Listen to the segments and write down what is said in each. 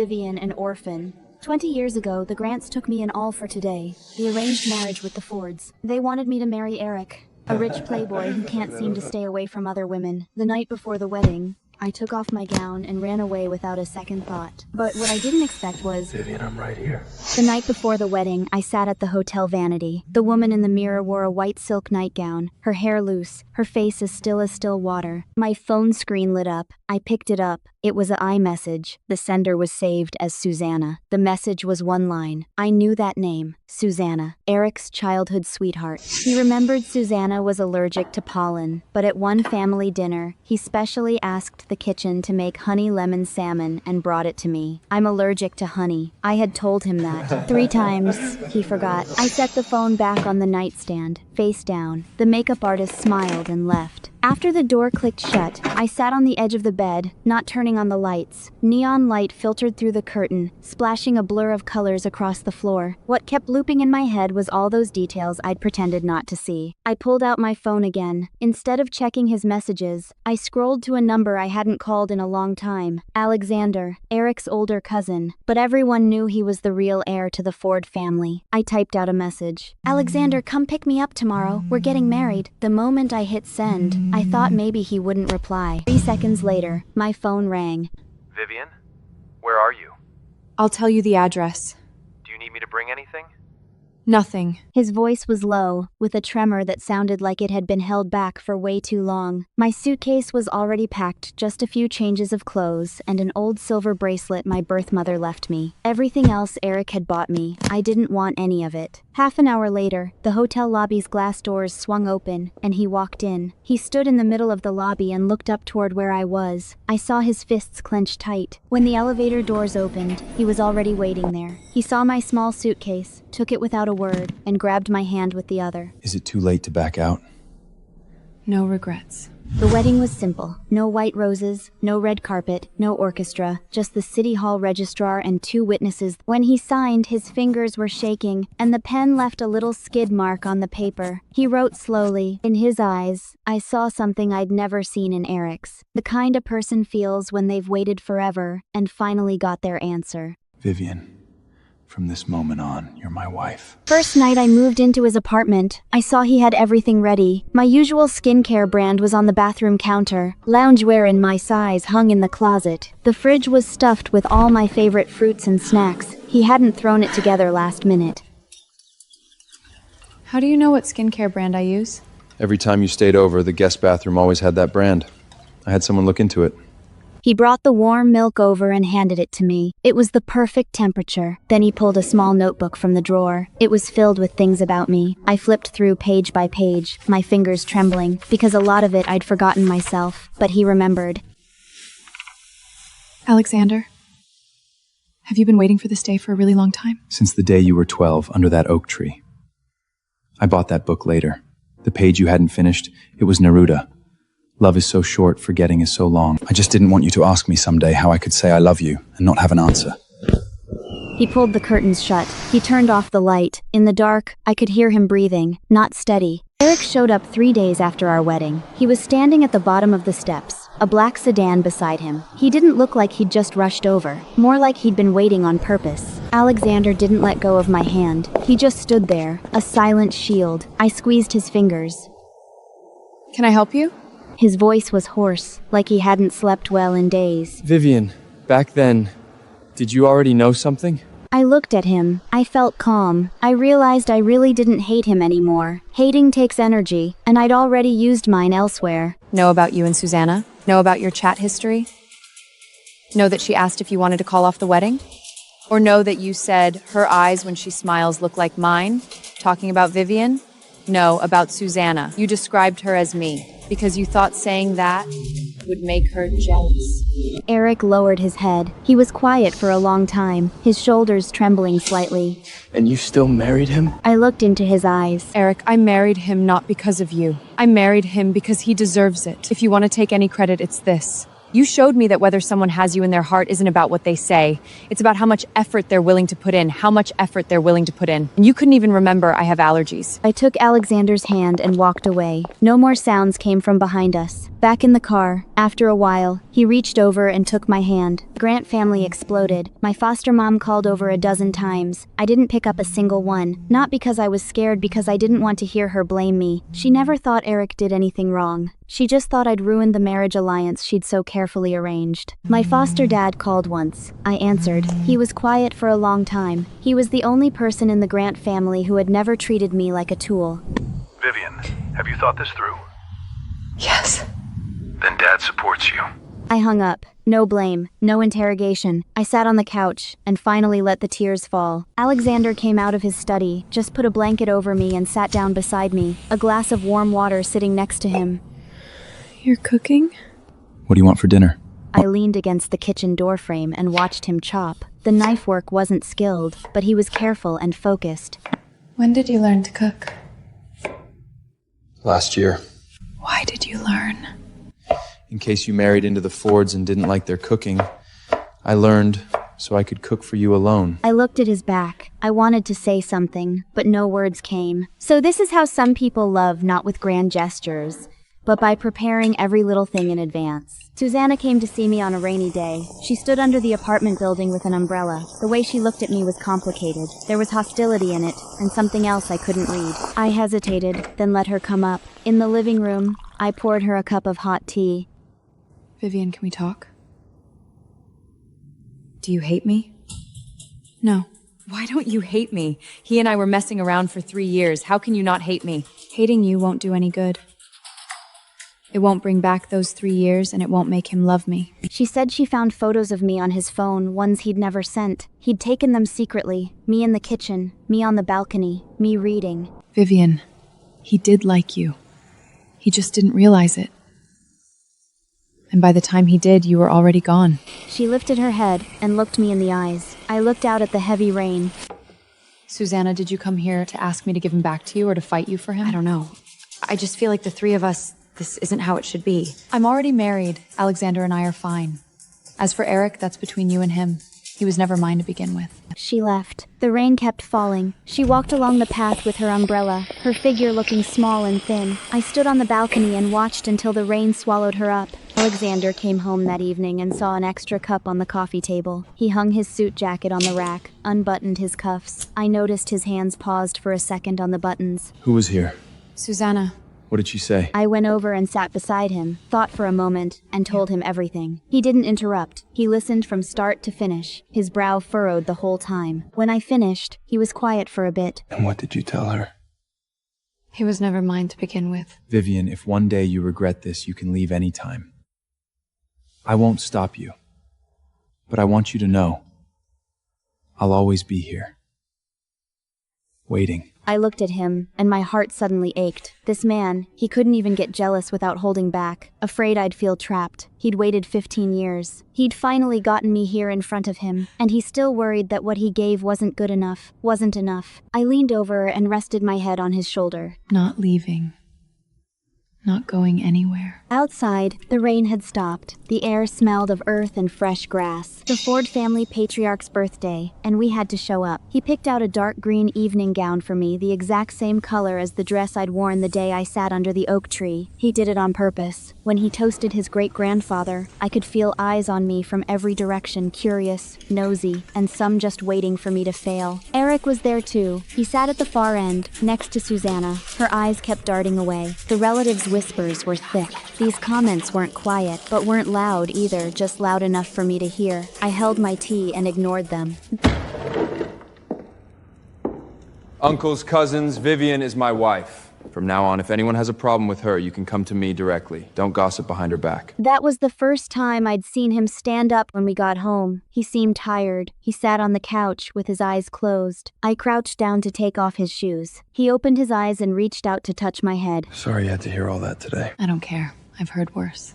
Vivian, an orphan. 20 years ago, the Grants took me in all for today. The arranged marriage with the Fords. They wanted me to marry Eric, a rich playboy who can't seem to stay away from other women. The night before the wedding, I took off my gown and ran away without a second thought. But what I didn't expect was... Vivian, I'm right here. The night before the wedding, I sat at the hotel vanity. The woman in the mirror wore a white silk nightgown, her hair loose, her face as still water. My phone screen lit up. I picked it up. It was an iMessage. The sender was saved as Susanna. The message was one line. I knew that name. Susanna, Eric's childhood sweetheart. He remembered Susanna was allergic to pollen, but at one family dinner, he specially asked the kitchen to make honey lemon salmon and brought it to me. I'm allergic to honey. I had told him that 3 times. He forgot. I set the phone back on the nightstand, face down. The makeup artist smiled and left. After the door clicked shut, I sat on the edge of the bed, not turning on the lights. Neon light filtered through the curtain, splashing a blur of colors across the floor. What kept looping in my head was all those details I'd pretended not to see. I pulled out my phone again. Instead of checking his messages, I scrolled to a number I hadn't called in a long time. Alexander, Eric's older cousin. But everyone knew he was the real heir to the Ford family. I typed out a message. Alexander, come pick me up tomorrow. We're getting married. The moment I hit send, I thought maybe he wouldn't reply. 3 seconds later, my phone rang. Vivian, where are you? I'll tell you the address. Do you need me to bring anything? Nothing. His voice was low, with a tremor that sounded like it had been held back for way too long. My suitcase was already packed, just a few changes of clothes, and an old silver bracelet my birth mother left me. Everything else Eric had bought me, I didn't want any of it. Half an hour later, the hotel lobby's glass doors swung open, and he walked in. He stood in the middle of the lobby and looked up toward where I was. I saw his fists clenched tight. When the elevator doors opened, he was already waiting there. He saw my small suitcase, took it without a word, and grabbed my hand with the other. Is it too late to back out? No regrets. The wedding was simple. No white roses, no red carpet, no orchestra, just the city hall registrar and 2 witnesses. When he signed, his fingers were shaking, and the pen left a little skid mark on the paper. He wrote slowly. In his eyes, I saw something I'd never seen in Eric's. The kind a person feels when they've waited forever and finally got their answer. Vivian, from this moment on, you're my wife. First night I moved into his apartment, I saw he had everything ready. My usual skincare brand was on the bathroom counter. Loungewear in my size hung in the closet. The fridge was stuffed with all my favorite fruits and snacks. He hadn't thrown it together last minute. How do you know what skincare brand I use? Every time you stayed over, the guest bathroom always had that brand. I had someone look into it. He brought the warm milk over and handed it to me. It was the perfect temperature. Then he pulled a small notebook from the drawer. It was filled with things about me. I flipped through page by page, my fingers trembling, because a lot of it I'd forgotten myself, but he remembered. Alexander, have you been waiting for this day for a really long time? Since the day you were 12, under that oak tree. I bought that book later. The page you hadn't finished, it was Neruda. Love is so short, forgetting is so long. I just didn't want you to ask me someday how I could say I love you and not have an answer. He pulled the curtains shut. He turned off the light. In the dark, I could hear him breathing, not steady. Eric showed up 3 days after our wedding. He was standing at the bottom of the steps, a black sedan beside him. He didn't look like he'd just rushed over, more like he'd been waiting on purpose. Alexander didn't let go of my hand. He just stood there, a silent shield. I squeezed his fingers. Can I help you? His voice was hoarse, like he hadn't slept well in days. Vivian, back then, did you already know something? I looked at him. I felt calm. I realized I really didn't hate him anymore. Hating takes energy, and I'd already used mine elsewhere. Know about you and Susanna? Know about your chat history? Know that she asked if you wanted to call off the wedding? Or know that you said her eyes when she smiles look like mine? Talking about Vivian? No, about Susanna. You described her as me, because you thought saying that would make her jealous. Eric lowered his head. He was quiet for a long time, his shoulders trembling slightly. And you still married him? I looked into his eyes. Eric, I married him not because of you. I married him because he deserves it. If you want to take any credit, it's this. You showed me that whether someone has you in their heart isn't about what they say. It's about how much effort they're willing to put in, how much effort they're willing to put in. And you couldn't even remember I have allergies. I took Alexander's hand and walked away. No more sounds came from behind us. Back in the car, after a while, he reached over and took my hand. The Grant family exploded. My foster mom called over a dozen times. I didn't pick up a single one. Not because I was scared, because I didn't want to hear her blame me. She never thought Eric did anything wrong. She just thought I'd ruined the marriage alliance she'd so carefully arranged. My foster dad called once. I answered. He was quiet for a long time. He was the only person in the Grant family who had never treated me like a tool. Vivian, have you thought this through? Yes. Then Dad supports you. I hung up. No blame, no interrogation. I sat on the couch and finally let the tears fall. Alexander came out of his study, just put a blanket over me and sat down beside me, a glass of warm water sitting next to him. You're cooking? What do you want for dinner? I leaned against the kitchen doorframe and watched him chop. The knife work wasn't skilled, but he was careful and focused. When did you learn to cook? Last year. Why did you learn? In case you married into the Fords and didn't like their cooking, I learned so I could cook for you alone. I looked at his back. I wanted to say something, but no words came. So this is how some people love, not with grand gestures, but by preparing every little thing in advance. Susanna came to see me on a rainy day. She stood under the apartment building with an umbrella. The way she looked at me was complicated. There was hostility in it, and something else I couldn't read. I hesitated, then let her come up. In the living room, I poured her a cup of hot tea. Vivian, can we talk? Do you hate me? No. Why don't you hate me? He and I were messing around for 3 years. How can you not hate me? Hating you won't do any good. It won't bring back those 3 years, and it won't make him love me. She said she found photos of me on his phone, ones he'd never sent. He'd taken them secretly. Me in the kitchen, me on the balcony, me reading. Vivian, he did like you. He just didn't realize it. And by the time he did, you were already gone. She lifted her head and looked me in the eyes. I looked out at the heavy rain. Susanna, did you come here to ask me to give him back to you or to fight you for him? I don't know. I just feel like the three of us, this isn't how it should be. I'm already married. Alexander and I are fine. As for Eric, that's between you and him. He was never mine to begin with. She left. The rain kept falling. She walked along the path with her umbrella, her figure looking small and thin. I stood on the balcony and watched until the rain swallowed her up. Alexander came home that evening and saw an extra cup on the coffee table. He hung his suit jacket on the rack, unbuttoned his cuffs. I noticed his hands paused for a second on the buttons. Who was here? Susanna. What did she say? I went over and sat beside him, thought for a moment, and told him everything. He didn't interrupt. He listened from start to finish, his brow furrowed the whole time. When I finished, he was quiet for a bit. And what did you tell her? He was never mine to begin with. Vivian, if one day you regret this, you can leave any time. I won't stop you. But I want you to know, I'll always be here. Waiting. I looked at him, and my heart suddenly ached. This man, he couldn't even get jealous without holding back, afraid I'd feel trapped. He'd waited 15 years. He'd finally gotten me here in front of him, and he still worried that what he gave wasn't good enough, wasn't enough. I leaned over and rested my head on his shoulder. Not leaving. Not going anywhere. Outside, the rain had stopped. The air smelled of earth and fresh grass. The Ford family patriarch's birthday, and we had to show up. He picked out a dark green evening gown for me, the exact same color as the dress I'd worn the day I sat under the oak tree. He did it on purpose. When he toasted his great-grandfather, I could feel eyes on me from every direction, curious, nosy, and some just waiting for me to fail. Eric was there too. He sat at the far end, next to Susanna. Her eyes kept darting away. The relatives' whispers were thick. These comments weren't quiet, but weren't loud either, just loud enough for me to hear. I held my tea and ignored them. Uncles, cousins, Vivian is my wife. From now on, if anyone has a problem with her, you can come to me directly. Don't gossip behind her back. That was the first time I'd seen him stand up when we got home. He seemed tired. He sat on the couch with his eyes closed. I crouched down to take off his shoes. He opened his eyes and reached out to touch my head. Sorry you had to hear all that today. I don't care. I've heard worse.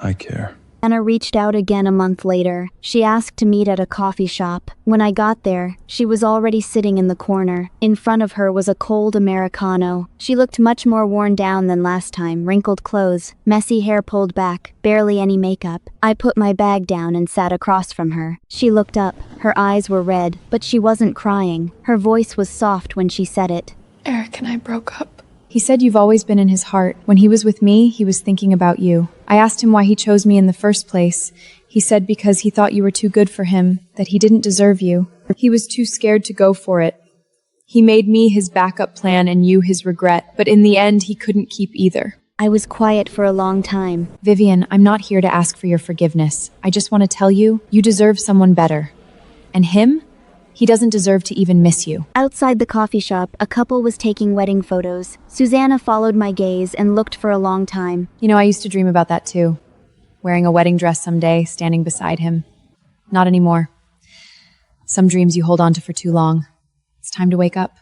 I care. Anna reached out again a month later. She asked to meet at a coffee shop. When I got there, she was already sitting in the corner. In front of her was a cold Americano. She looked much more worn down than last time, wrinkled clothes, messy hair pulled back, barely any makeup. I put my bag down and sat across from her. She looked up. Her eyes were red, but she wasn't crying. Her voice was soft when she said it. Eric and I broke up. He said you've always been in his heart. When he was with me, he was thinking about you. I asked him why he chose me in the first place. He said because he thought you were too good for him, that he didn't deserve you. He was too scared to go for it. He made me his backup plan and you his regret, but in the end, he couldn't keep either. I was quiet for a long time. Vivian, I'm not here to ask for your forgiveness. I just want to tell you, you deserve someone better. And him? He doesn't deserve to even miss you. Outside the coffee shop, a couple was taking wedding photos. Susanna followed my gaze and looked for a long time. You know, I used to dream about that too. Wearing a wedding dress someday, standing beside him. Not anymore. Some dreams you hold on to for too long. It's time to wake up.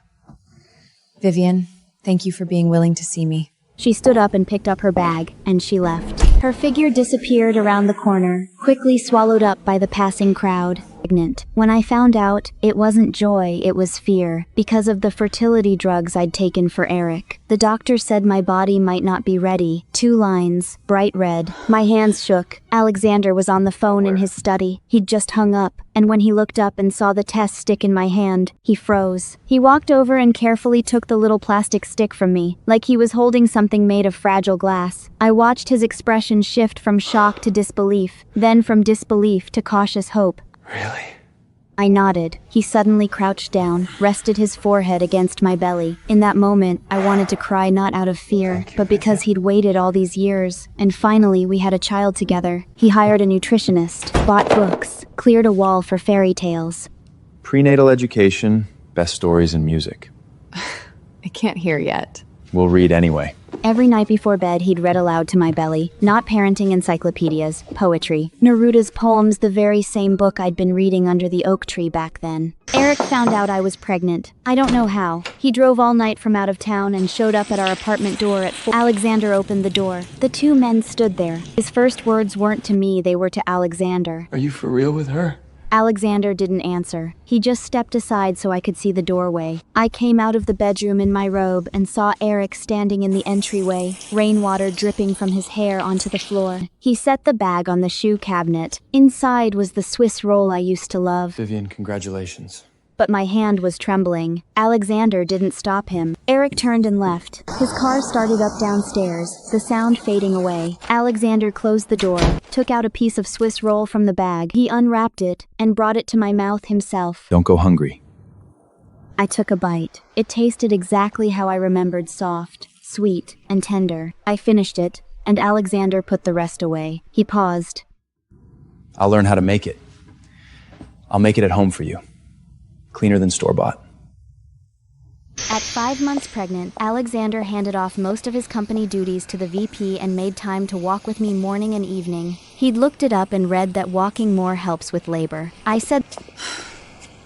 Vivian, thank you for being willing to see me. She stood up and picked up her bag, and she left. Her figure disappeared around the corner, quickly swallowed up by the passing crowd. Pregnant. When I found out, it wasn't joy, it was fear, because of the fertility drugs I'd taken for Eric. The doctor said my body might not be ready. 2 lines, bright red. My hands shook. Alexander was on the phone in his study. He'd just hung up, and when he looked up and saw the test stick in my hand, he froze. He walked over and carefully took the little plastic stick from me, like he was holding something made of fragile glass. I watched his expression shift from shock to disbelief, then from disbelief to cautious hope. Really? I nodded. He suddenly crouched down, rested his forehead against my belly. In that moment, I wanted to cry not out of fear, but because he'd waited all these years. And finally, we had a child together. He hired a nutritionist, bought books, cleared a wall for fairy tales. Prenatal education, best stories and music. I can't hear yet. We'll read anyway. Every night before bed, he'd read aloud to my belly. Not parenting encyclopedias, poetry. Neruda's poems, the very same book I'd been reading under the oak tree back then. Eric found out I was pregnant. I don't know how. He drove all night from out of town and showed up at our apartment door at 4. Alexander opened the door. The 2 men stood there. His first words weren't to me, they were to Alexander. Are you for real with her? Alexander didn't answer. He just stepped aside so I could see the doorway. I came out of the bedroom in my robe and saw Eric standing in the entryway, rainwater dripping from his hair onto the floor. He set the bag on the shoe cabinet. Inside was the Swiss roll I used to love. Vivian, congratulations. But my hand was trembling. Alexander didn't stop him. Eric turned and left. His car started up downstairs, the sound fading away. Alexander closed the door, took out a piece of Swiss roll from the bag. He unwrapped it and brought it to my mouth himself. Don't go hungry. I took a bite. It tasted exactly how I remembered, soft, sweet, and tender. I finished it, and Alexander put the rest away. He paused. I'll learn how to make it. I'll make it at home for you. Cleaner than store-bought. At 5 months pregnant, Alexander handed off most of his company duties to the VP and made time to walk with me morning and evening. He'd looked it up and read that walking more helps with labor. I said,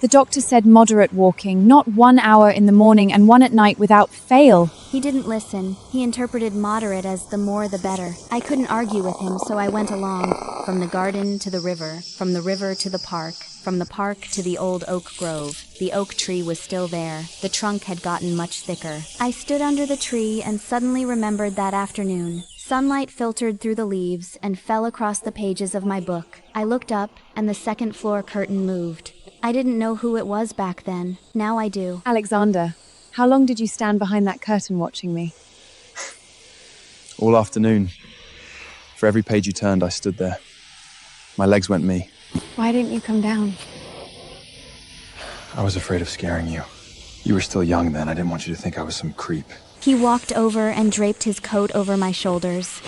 The doctor said moderate walking, not 1 hour in the morning and 1 at night without fail. He didn't listen. He interpreted moderate as the more the better. I couldn't argue with him, so I went along. From the garden to the river, from the river to the park, from the park to the old oak grove. The oak tree was still there. The trunk had gotten much thicker. I stood under the tree and suddenly remembered that afternoon. Sunlight filtered through the leaves and fell across the pages of my book. I looked up, and the second floor curtain moved. I didn't know who it was back then. Now I do. Alexander, how long did you stand behind that curtain watching me? All afternoon. For every page you turned, I stood there. My legs went me. Why didn't you come down? I was afraid of scaring you. You were still young then. I didn't want you to think I was some creep. He walked over and draped his coat over my shoulders.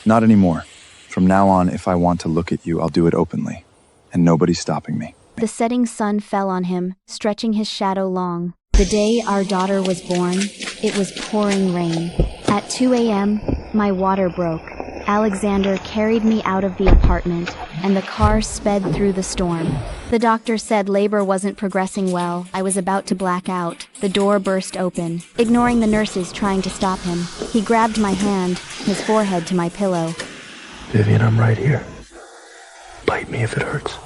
Not anymore. From now on, if I want to look at you, I'll do it openly. And nobody's stopping me. The setting sun fell on him, stretching his shadow long. The day our daughter was born, it was pouring rain. At 2 a.m., my water broke. Alexander carried me out of the apartment, and the car sped through the storm. The doctor said labor wasn't progressing well. I was about to black out. The door burst open, ignoring the nurses trying to stop him. He grabbed my hand, his forehead to my pillow. Vivian, I'm right here. Bite me if it hurts.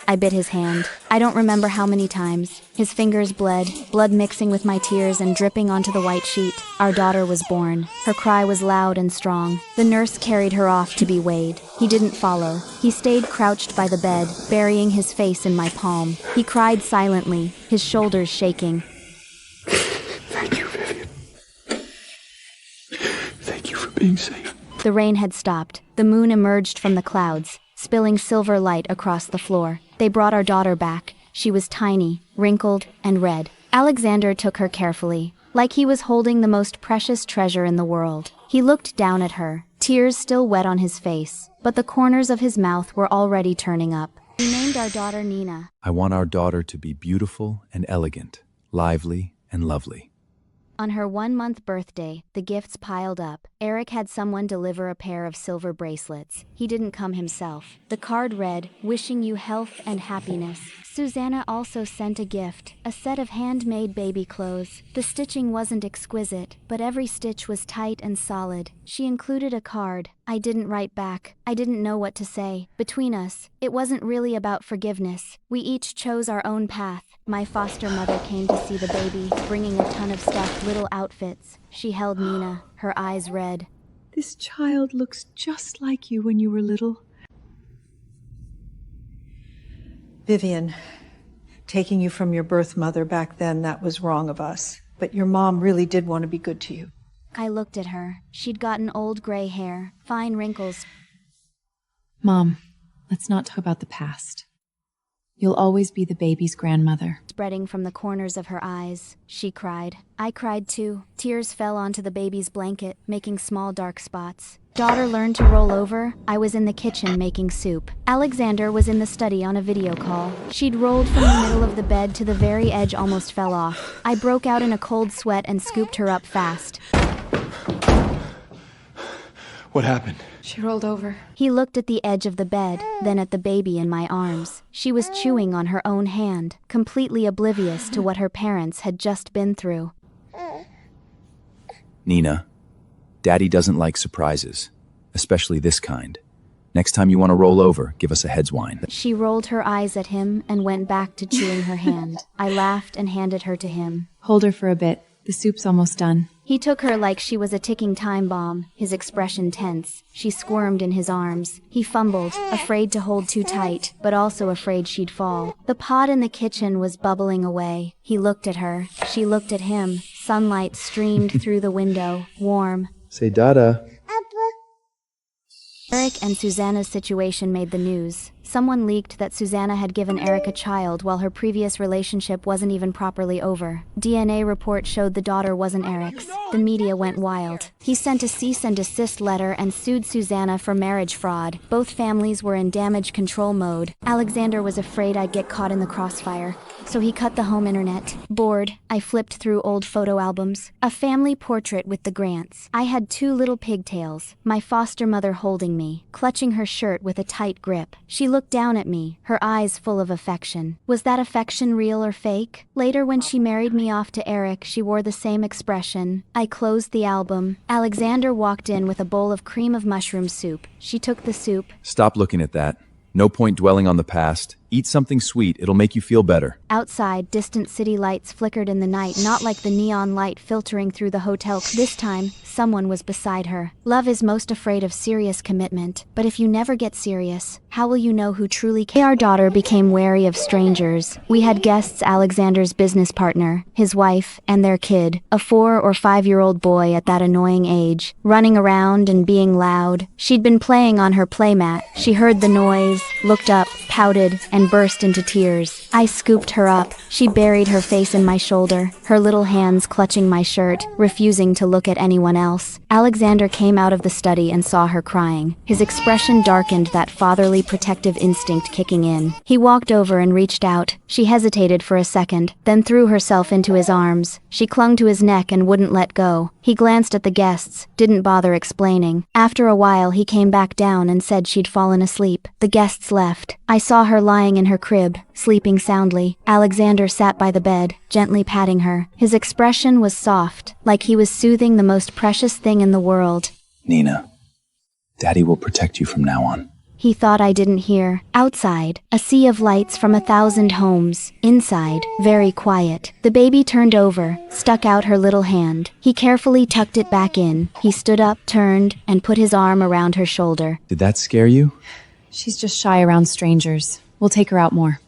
I bit his hand. I don't remember how many times. His fingers bled, blood mixing with my tears and dripping onto the white sheet. Our daughter was born. Her cry was loud and strong. The nurse carried her off to be weighed. He didn't follow. He stayed crouched by the bed, burying his face in my palm. He cried silently, his shoulders shaking. Thank you, Vivian. being safe. The rain had stopped. The moon emerged from the clouds, spilling silver light across the floor. They brought our daughter back. She was tiny, wrinkled, and red. Alexander took her carefully, like he was holding the most precious treasure in the world. He looked down at her, tears still wet on his face, but the corners of his mouth were already turning up. We named our daughter Nina. I want our daughter to be beautiful and elegant, lively and lovely. On her 1-month birthday, the gifts piled up. Eric had someone deliver a pair of silver bracelets. He didn't come himself. The card read, "Wishing you health and happiness." Susanna also sent a gift, a set of handmade baby clothes. The stitching wasn't exquisite, but every stitch was tight and solid. She included a card. I didn't write back. I didn't know what to say. Between us, it wasn't really about forgiveness. We each chose our own path. My foster mother came to see the baby, bringing a ton of stuffed little outfits. She held Nina, her eyes red. This child looks just like you when you were little. Vivian, taking you from your birth mother back then, that was wrong of us. But your mom really did want to be good to you. I looked at her. She'd gotten old gray hair, fine wrinkles. Mom, let's not talk about the past. You'll always be the baby's grandmother. Spreading from the corners of her eyes, she cried. I cried too. Tears fell onto the baby's blanket, making small dark spots. Daughter learned to roll over. I was in the kitchen making soup. Alexander was in the study on a video call. She'd rolled from the middle of the bed to the very edge, almost fell off. I broke out in a cold sweat and scooped her up fast. What happened? She rolled over. He looked at the edge of the bed, then at the baby in my arms. She was chewing on her own hand, completely oblivious to what her parents had just been through. Nina, Daddy doesn't like surprises, especially this kind. Next time you want to roll over, give us a heads whine. She rolled her eyes at him and went back to chewing her hand. I laughed and handed her to him. Hold her for a bit. The soup's almost done. He took her like she was a ticking time bomb, his expression tense. She squirmed in his arms. He fumbled, afraid to hold too tight, but also afraid she'd fall. The pot in the kitchen was bubbling away. He looked at her. She looked at him. Sunlight streamed through the window, warm. Say Dada. Eric and Susanna's situation made the news. Someone leaked that Susanna had given Eric a child while her previous relationship wasn't even properly over. DNA report showed the daughter wasn't Eric's. The media went wild. He sent a cease and desist letter and sued Susanna for marriage fraud. Both families were in damage control mode. Alexander was afraid I'd get caught in the crossfire, so he cut the home internet. Bored, I flipped through old photo albums. A family portrait with the Grants. I had 2 little pigtails, my foster mother holding me, clutching her shirt with a tight grip. She looked down at me, her eyes full of affection. Was that affection real or fake? Later, when she married me off to Eric, she wore the same expression. I closed the album. Alexander walked in with a bowl of cream of mushroom soup. She took the soup. Stop looking at that. No point dwelling on the past. Eat something sweet, it'll make you feel better. Outside, distant city lights flickered in the night, not like the neon light filtering through the hotel. This time, someone was beside her. Love is most afraid of serious commitment, but if you never get serious, how will you know who truly cares? Our daughter became wary of strangers. We had guests: Alexander's business partner, his wife, and their kid, a 4 or 5-year-old boy at that annoying age, running around and being loud. She'd been playing on her playmat. She heard the noise, looked up, pouted, and burst into tears. I scooped her up. She buried her face in my shoulder, her little hands clutching my shirt, refusing to look at anyone else. Alexander came out of the study and saw her crying. His expression darkened, that fatherly protective instinct kicking in. He walked over and reached out. She hesitated for a second, then threw herself into his arms. She clung to his neck and wouldn't let go. He glanced at the guests, didn't bother explaining. After a while, he came back down and said she'd fallen asleep. The guests left. I saw her lying in her crib, sleeping soundly. Alexander sat by the bed, gently patting her. His expression was soft, like he was soothing the most precious thing in the world. Nina, Daddy will protect you from now on. He thought I didn't hear. Outside, a sea of lights from 1,000 homes. Inside, very quiet. The baby turned over, stuck out her little hand. He carefully tucked it back in. He stood up, turned, and put his arm around her shoulder. Did that scare you? She's just shy around strangers. We'll take her out more.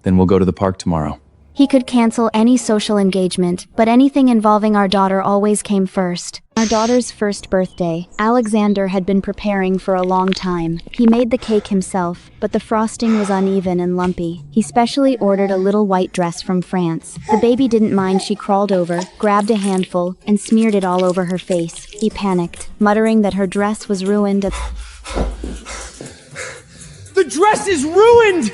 Then we'll go to the park tomorrow. He could cancel any social engagement, but anything involving our daughter always came first. Our daughter's first birthday, Alexander had been preparing for a long time. He made the cake himself, but the frosting was uneven and lumpy. He specially ordered a little white dress from France. The baby didn't mind. She crawled over, grabbed a handful, and smeared it all over her face. He panicked, muttering that her dress was ruined. The dress is ruined!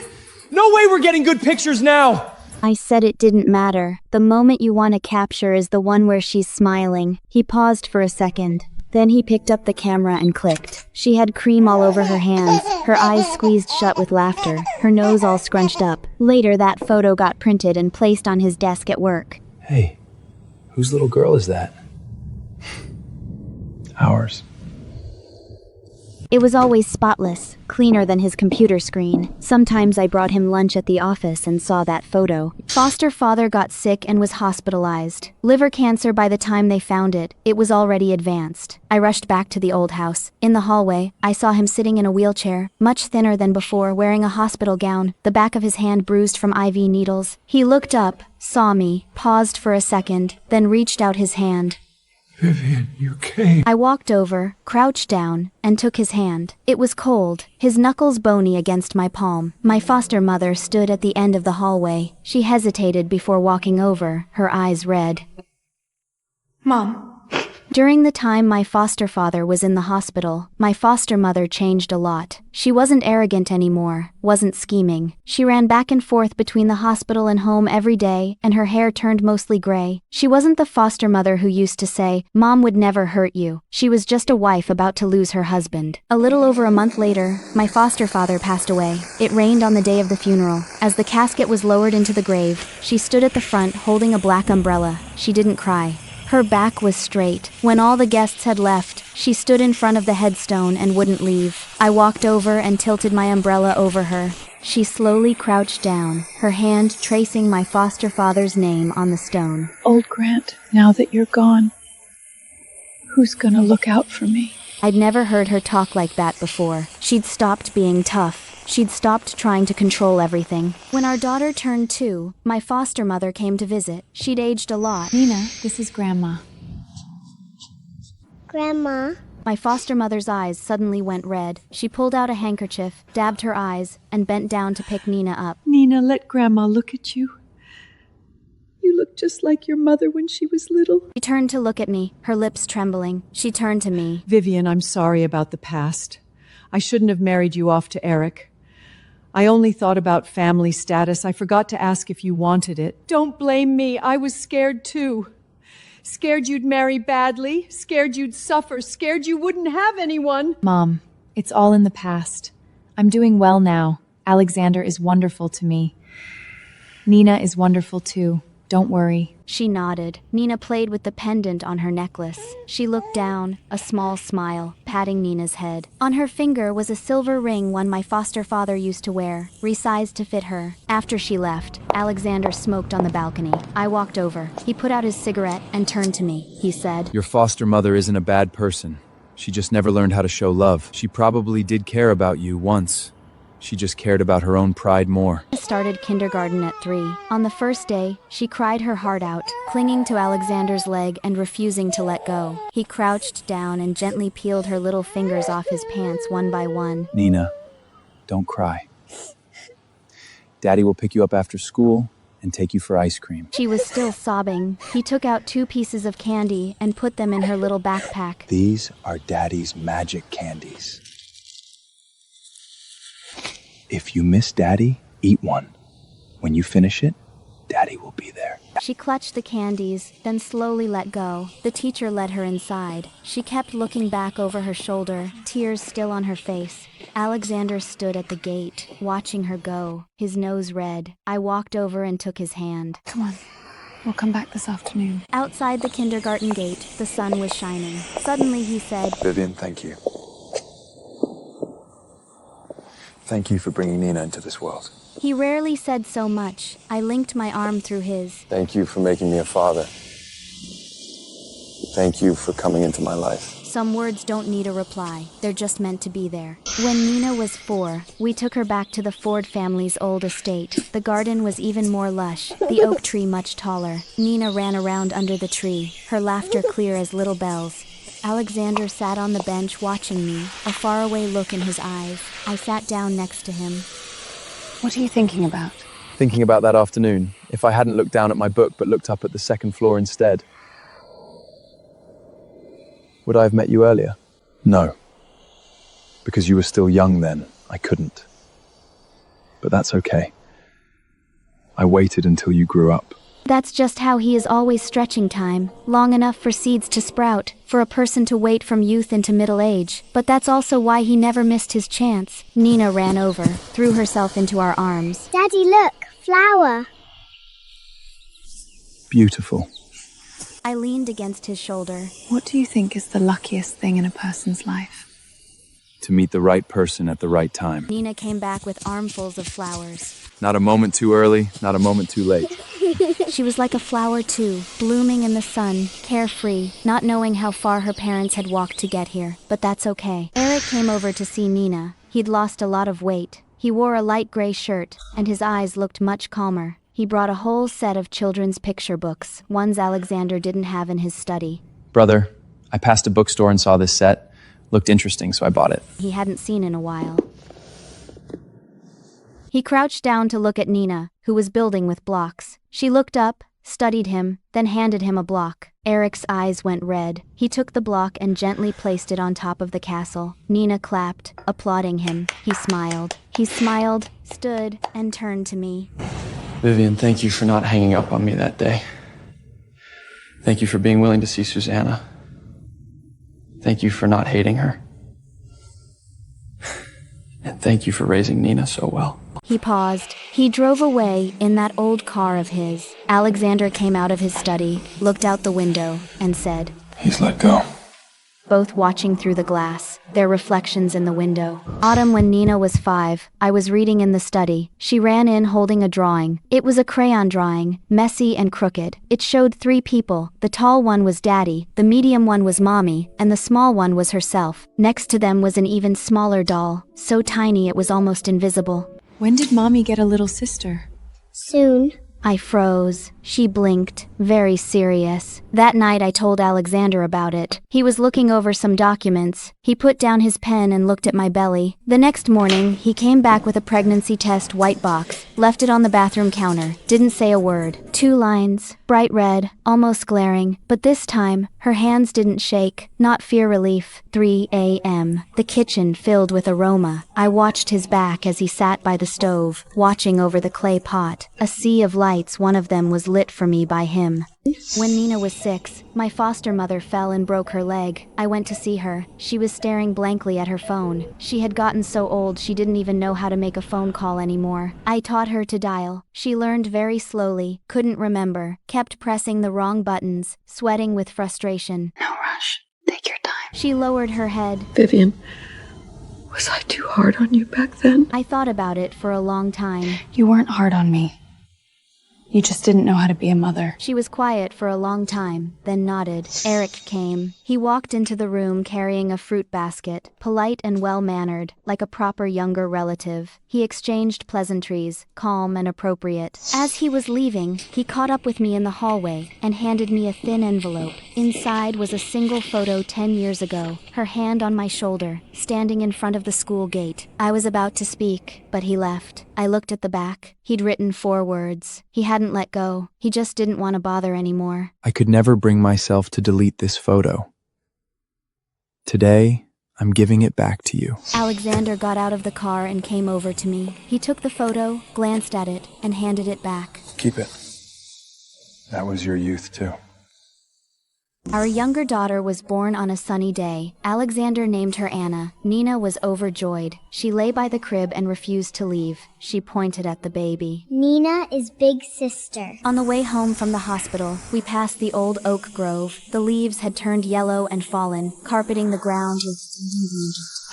No way we're getting good pictures now! I said it didn't matter. The moment you want to capture is the one where she's smiling. He paused for a second. Then he picked up the camera and clicked. She had cream all over her hands, her eyes squeezed shut with laughter, her nose all scrunched up. Later, that photo got printed and placed on his desk at work. Hey, whose little girl is that? Ours. It was always spotless, cleaner than his computer screen. Sometimes I brought him lunch at the office and saw that photo. Foster father got sick and was hospitalized. Liver cancer by the time they found it. It was already advanced. I rushed back to the old house. In the hallway, I saw him sitting in a wheelchair, much thinner than before, wearing a hospital gown, the back of his hand bruised from IV needles. He looked up, saw me, paused for a second, then reached out his hand. Vivian, you came. I walked over, crouched down, and took his hand. It was cold, his knuckles bony against my palm. My foster mother stood at the end of the hallway. She hesitated before walking over, her eyes red. Mom. During the time my foster father was in the hospital, my foster mother changed a lot. She wasn't arrogant anymore, wasn't scheming. She ran back and forth between the hospital and home every day, and her hair turned mostly gray. She wasn't the foster mother who used to say, "Mom would never hurt you." She was just a wife about to lose her husband. A little over a month later, my foster father passed away. It rained on the day of the funeral. As the casket was lowered into the grave, she stood at the front holding a black umbrella. She didn't cry. Her back was straight. When all the guests had left, she stood in front of the headstone and wouldn't leave. I walked over and tilted my umbrella over her. She slowly crouched down, her hand tracing my foster father's name on the stone. Old Grant, now that you're gone, who's gonna look out for me? I'd never heard her talk like that before. She'd stopped being tough. She'd stopped trying to control everything. When our daughter turned 2, my foster mother came to visit. She'd aged a lot. Nina, this is Grandma. Grandma. My foster mother's eyes suddenly went red. She pulled out a handkerchief, dabbed her eyes, and bent down to pick Nina up. Nina, let Grandma look at you. You look just like your mother when she was little. She turned to look at me, her lips trembling. She turned to me. Vivian, I'm sorry about the past. I shouldn't have married you off to Eric. I only thought about family status. I forgot to ask if you wanted it. Don't blame me. I was scared too. Scared you'd marry badly. Scared you'd suffer. Scared you wouldn't have anyone. Mom, it's all in the past. I'm doing well now. Alexander is wonderful to me. Nina is wonderful too. Don't worry. She nodded. Nina played with the pendant on her necklace. She looked down, a small smile, patting Nina's head. On her finger was a silver ring, one my foster father used to wear, resized to fit her. After she left, Alexander smoked on the balcony. I walked over. He put out his cigarette and turned to me. He said, Your foster mother isn't a bad person. She just never learned how to show love. She probably did care about you once. She just cared about her own pride more. I started kindergarten at 3. On the first day, she cried her heart out, clinging to Alexander's leg and refusing to let go. He crouched down and gently peeled her little fingers off his pants one by one. Nina, don't cry. Daddy will pick you up after school and take you for ice cream. She was still sobbing. He took out 2 pieces of candy and put them in her little backpack. These are Daddy's magic candies. If you miss Daddy, eat one. When you finish it, Daddy will be there. She clutched the candies, then slowly let go. The teacher led her inside. She kept looking back over her shoulder, tears still on her face. Alexander stood at the gate, watching her go, his nose red. I walked over and took his hand. Come on. We'll come back this afternoon. Outside the kindergarten gate, the sun was shining. Suddenly he said, Vivian, thank you. Thank you for bringing Nina into this world. He rarely said so much. I linked my arm through his. Thank you for making me a father. Thank you for coming into my life. Some words don't need a reply. They're just meant to be there. When Nina was 4, we took her back to the Ford family's old estate. The garden was even more lush, the oak tree much taller. Nina ran around under the tree, her laughter clear as little bells. Alexander sat on the bench watching me, a faraway look in his eyes. I sat down next to him. What are you thinking about? Thinking about that afternoon, if I hadn't looked down at my book but looked up at the second floor instead. Would I have met you earlier? No. Because you were still young then, I couldn't. But that's okay. I waited until you grew up. That's just how he is always stretching time, long enough for seeds to sprout, for a person to wait from youth into middle age. But that's also why he never missed his chance. Nina ran over, threw herself into our arms. Daddy, look, flower. Beautiful. I leaned against his shoulder. What do you think is the luckiest thing in a person's life? To meet the right person at the right time. Nina came back with armfuls of flowers. Not a moment too early, not a moment too late. She was like a flower too, blooming in the sun, carefree, not knowing how far her parents had walked to get here. But that's okay. Eric came over to see Nina. He'd lost a lot of weight. He wore a light gray shirt, and his eyes looked much calmer. He brought a whole set of children's picture books, ones Alexander didn't have in his study. Brother, I passed a bookstore and saw this set. Looked interesting, so I bought it. He hadn't seen in a while. He crouched down to look at Nina, who was building with blocks. She looked up, studied him, then handed him a block. Eric's eyes went red. He took the block and gently placed it on top of the castle. Nina clapped, applauding him. He smiled. He smiled, stood, and turned to me. Vivian, thank you for not hanging up on me that day. Thank you for being willing to see Susanna. Thank you for not hating her. And thank you for raising Nina so well. He paused. He drove away in that old car of his. Alexander came out of his study, looked out the window, and said, He's let go. both watching through the glass, their reflections in the window. Autumn when Nina was 5, I was reading in the study. She ran in holding a drawing. It was a crayon drawing, messy and crooked. It showed 3 people. The tall one was Daddy, the medium one was Mommy, and the small one was herself. Next to them was an even smaller doll, so tiny it was almost invisible. When did Mommy get a little sister? Soon. I froze. She blinked, very serious. That night I told Alexander about it. He was looking over some documents. He put down his pen and looked at my belly. The next morning, he came back with a pregnancy test white box, left it on the bathroom counter, didn't say a word. 2 lines, bright red, almost glaring, but this time, her hands didn't shake, not fear relief. 3 a.m. The kitchen filled with aroma. I watched his back as he sat by the stove, watching over the clay pot. A sea of lights, one of them was lit for me by him. When Nina was 6, my foster mother fell and broke her leg. I went to see her. She was staring blankly at her phone. She had gotten so old she didn't even know how to make a phone call anymore. I taught her to dial. She learned very slowly, couldn't remember, kept pressing the wrong buttons, sweating with frustration. No rush. Take your time. She lowered her head. Vivian, was I too hard on you back then? I thought about it for a long time. You weren't hard on me. You just didn't know how to be a mother. She was quiet for a long time, then nodded. Eric came. He walked into the room carrying a fruit basket, polite and well-mannered, like a proper younger relative. He exchanged pleasantries, calm and appropriate. As he was leaving, he caught up with me in the hallway and handed me a thin envelope. Inside was a single photo 10 years ago, her hand on my shoulder, standing in front of the school gate. I was about to speak, but he left. I looked at the back. He'd written 4 words. He hadn't let go. He just didn't want to bother anymore. I could never bring myself to delete this photo. Today, I'm giving it back to you. Alexander got out of the car and came over to me. He took the photo, glanced at it, and handed it back. Keep it. That was your youth, too. Our younger daughter was born on a sunny day. Alexander named her Anna. Nina was overjoyed. She lay by the crib and refused to leave. She pointed at the baby. Nina is big sister. On the way home from the hospital, we passed the old oak grove. The leaves had turned yellow and fallen, carpeting the ground with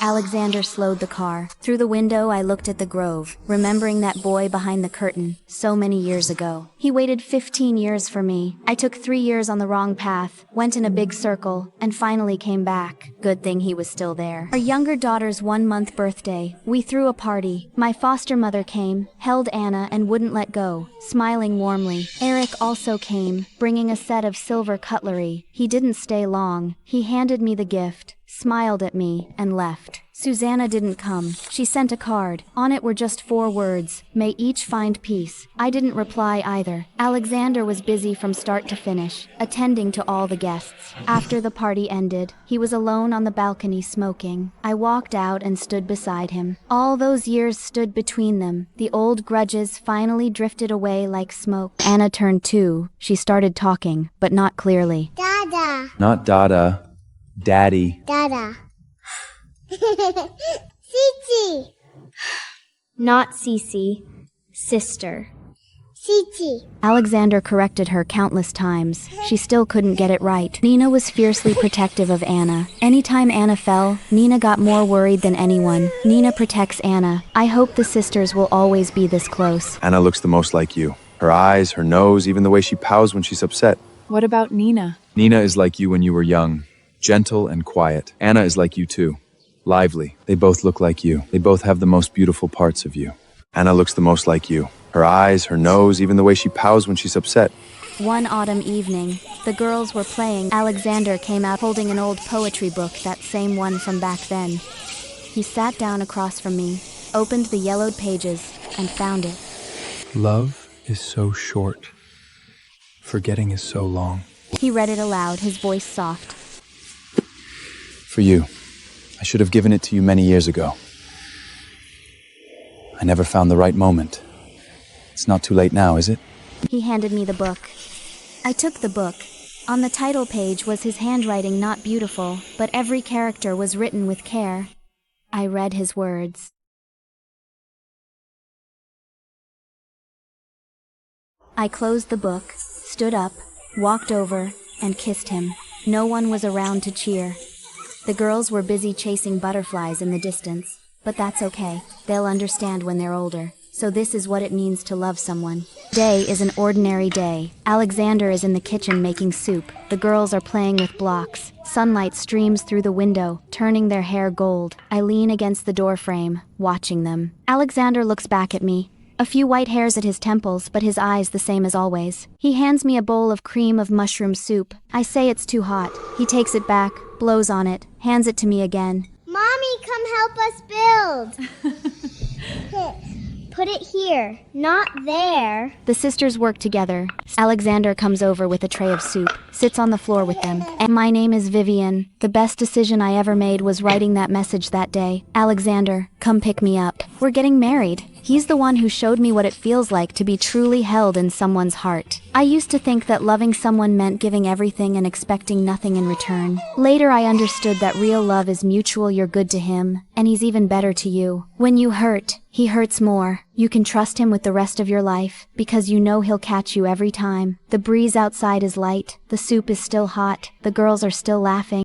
Alexander slowed the car. Through the window, I looked at the grove, remembering that boy behind the curtain, so many years ago. He waited 15 years for me. I took 3 years on the wrong path, went in a big circle, and finally came back. Good thing he was still there. Our younger daughter's 1-month birthday, we threw a party. My foster mother came, held Anna, and wouldn't let go, smiling warmly. Eric also came, bringing a set of silver cutlery. He didn't stay long. He handed me the gift, smiled at me, and left. Susanna didn't come. She sent a card. On it were just 4 words, "May each find peace." I didn't reply either. Alexander was busy from start to finish, attending to all the guests. After the party ended, he was alone on the balcony smoking. I walked out and stood beside him. All those years stood between them. The old grudges finally drifted away like smoke. Anna turned too. She started talking, but not clearly. Dada. Not Dada. Daddy. Dada. Cici. Not Cece. Sister. Cici. Alexander corrected her countless times. She still couldn't get it right. Nina was fiercely protective of Anna. Anytime Anna fell, Nina got more worried than anyone. Nina protects Anna. I hope the sisters will always be this close. Anna looks the most like you. Her eyes, her nose, even the way she pows when she's upset. What about Nina? Nina is like you when you were young. Gentle and quiet. Anna is like you too. Lively. They both look like you. They both have the most beautiful parts of you. Anna looks the most like you. Her eyes, her nose, even the way she pows when she's upset. One autumn evening, the girls were playing. Alexander came out holding an old poetry book, that same one from back then. He sat down across from me, opened the yellowed pages, and found it. Love is so short. Forgetting is so long. He read it aloud, his voice soft. For you. I should have given it to you many years ago. I never found the right moment. It's not too late now, is it? He handed me the book. I took the book. On the title page was his handwriting, not beautiful, but every character was written with care. I read his words. I closed the book, stood up, walked over, and kissed him. No one was around to cheer. The girls were busy chasing butterflies in the distance, but that's okay. They'll understand when they're older. So this is what it means to love someone. Today is an ordinary day. Alexander is in the kitchen making soup. The girls are playing with blocks. Sunlight streams through the window, turning their hair gold. I lean against the doorframe, watching them. Alexander looks back at me. A few white hairs at his temples, but his eyes the same as always. He hands me a bowl of cream of mushroom soup. I say it's too hot. He takes it back, blows on it, hands it to me again. Mommy, come help us build. Put it here, not there. The sisters work together. Alexander comes over with a tray of soup, sits on the floor with them. And my name is Vivian. The best decision I ever made was writing that message that day. Alexander, come pick me up. We're getting married. He's the one who showed me what it feels like to be truly held in someone's heart. I used to think that loving someone meant giving everything and expecting nothing in return. Later I understood that real love is mutual. You're good to him, and he's even better to you. When you hurt, he hurts more. You can trust him with the rest of your life, because you know he'll catch you every time. The breeze outside is light, the soup is still hot, the girls are still laughing.